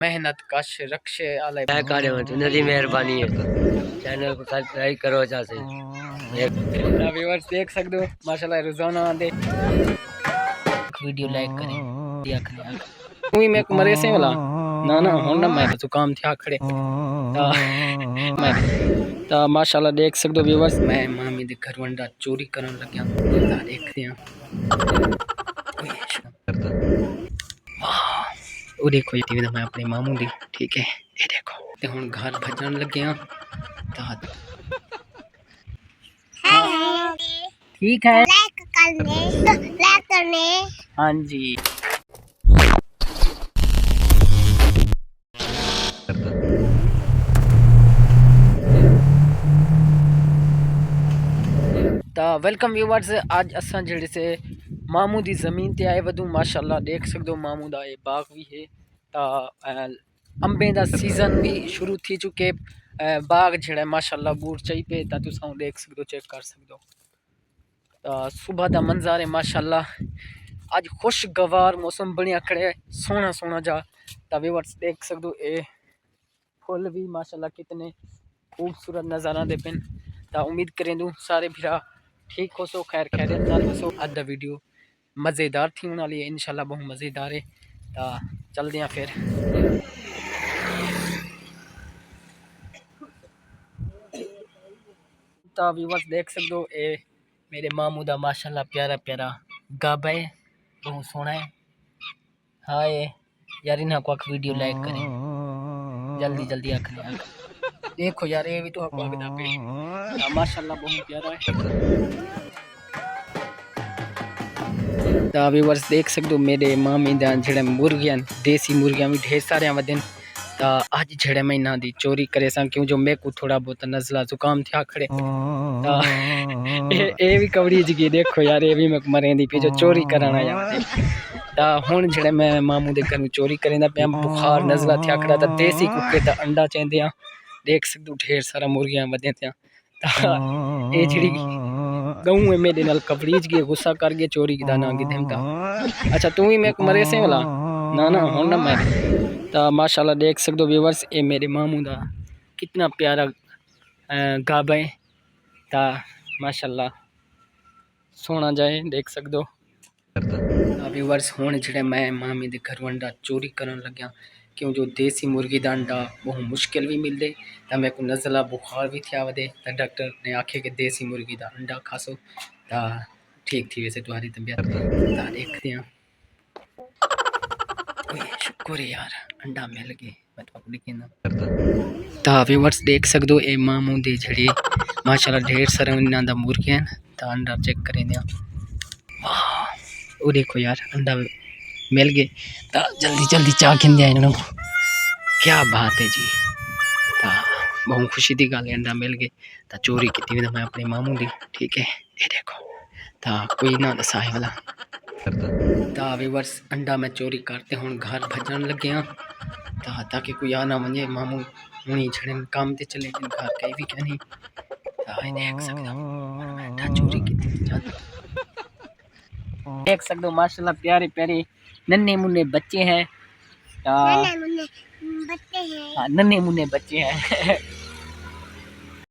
मेहनत कश रक्षे आले नदी मेहरबानी है। चैनल को सब्सक्राइब करो चाहे व्यूअर्स देख सकते हो माशाल्लाह रोजाना आंदे वीडियो लाइक करें दिया करें कोई मैं मरे से वाला ना ना हुन ना मैं जुकाम थिया खड़े ता माशाल्लाह देख सकते हो व्यूअर्स मैं मामी दे घर वंडा चोरी करन लगया ता देखते हैं वो देखो ये टीवी मैं अपने मामू दी ठीक है ये देखो ते हुन घर भजन लगे हैं ता ठीक है लाइक करने हाँ जी ता वेलकम व्यूअर्स आज असां जेड़े से मामू दी ज़मीन ते आए वधू माशाल्लाह देख सकदो मामू दा ये बाग भी है ता अंबे दा सीजन भी शुरू थी चुके बाग जेड़ा माशाल्लाह बूट चाहिए पे ता तुसां देख सकदो चेक कर सकदो ता सुबह दा मंजर है माशाल्लाह आज खुशगवार मौसम बनिया खड़े सोना सोना जा ता व्यूअर्स देख सकदो ए फुल भी माशाल्लाह कितने खूबसूरत नज़ारा दे पिन ता उम्मीद करें दूँ सारे भरा ठीक हो सो खैर खैरियत नाल हो सो आज दा वीडियो मज़ेदार थी होने वाली है इंशाल्लाह बहुत मज़ेदार है ता चलते हैं फिर ता व्यूअर्स देख सकते हो ए मेरे मामू दा माशाल्लाह प्यारा प्यारा गाबा है बहुत सोना है हाय यार इन्हें को वीडियो लाइक करें जल्दी जल्दी आखने देखो यार ये भी तो आपको आगे पे माशाल्लाह बहुत प्यारा है ता व्यूअर्स देख सकते हो मेरे मामी दा जेड़े मुर्गियां देसी मुर्गियां भी ढेर सारे वदन ता आज जेड़े मैं इना दी चोरी करे सा क्यों जो मैं को थोड़ा बहुत नज़ला जुकाम थिया खड़े ता ए भी कवड़ी जगी देखो यार ये भी मैं मरे दी पे जो चोरी करना आया ता हुन जेड़े मैं मामू दे घर में चोरी करेंदा पे बुखार नज़ला थिया खड़ा ता देसी कुत्ते दा अंडा चेंदे देख सकते हो ढेर सारा मुर्गियां वदे ता ए जेड़ी गऊ है मेरे नाल कवरीज गए गुस्सा कर गए चोरी की दाना की धमता अच्छा तू ही मैं मरे से वाला ना ना हुन ना मैं ता माशाल्लाह देख सकते हो व्यूअर्स ए मेरे मामू दा कितना प्यारा गाबा है ता माशाल्लाह सोना जाए देख सकते हो व्यूअर्स हुन जेड़े मैं मामी दे घर वंडा चोरी करन लग्या क्यों जो देसी मुर्गी दा अंडा बहुत मुश्किल भी मिलते तो मेरे को नज़ला बुखार भी थिया वदे तो डॉक्टर ने आखे कि देसी मुर्गी दा अंडा खासो तो ठीक थी वैसे तुम्हारी तबीयत ता देखते हैं शुक्र यार अंडा मिल गए मैं तो लेकिन ता व्यूअर्स देख सकते हो ए मामू दी जड़ी माशाल्लाह ढेर सारे इन्हां दा मुर्गियां ता अंडा चेक करें वाह वो देखो यार अंडा मिल गए ता जल्दी जल्दी चाह खिंदे इन्हों क्या बात है जी ता बहुत खुशी की गल अंडा मिल गए ता चोरी की मैं अपने मामू दी ठीक है ये देखो ता कोई ना दसा है वाला ता व्यूअर्स अंडा मैं चोरी करते हुन घर भजन लगे हैं ता ताकि कोई आ ना वने मामू हुनी छड़े काम ते चले घर कहीं भी क्या नहीं ता देख सकते चोरी की देख सकते हो माशाल्लाह प्यारे प्यारे नन्हे मुन्ने बच्चे हैं नन्हे मुन्ने बच्चे हैं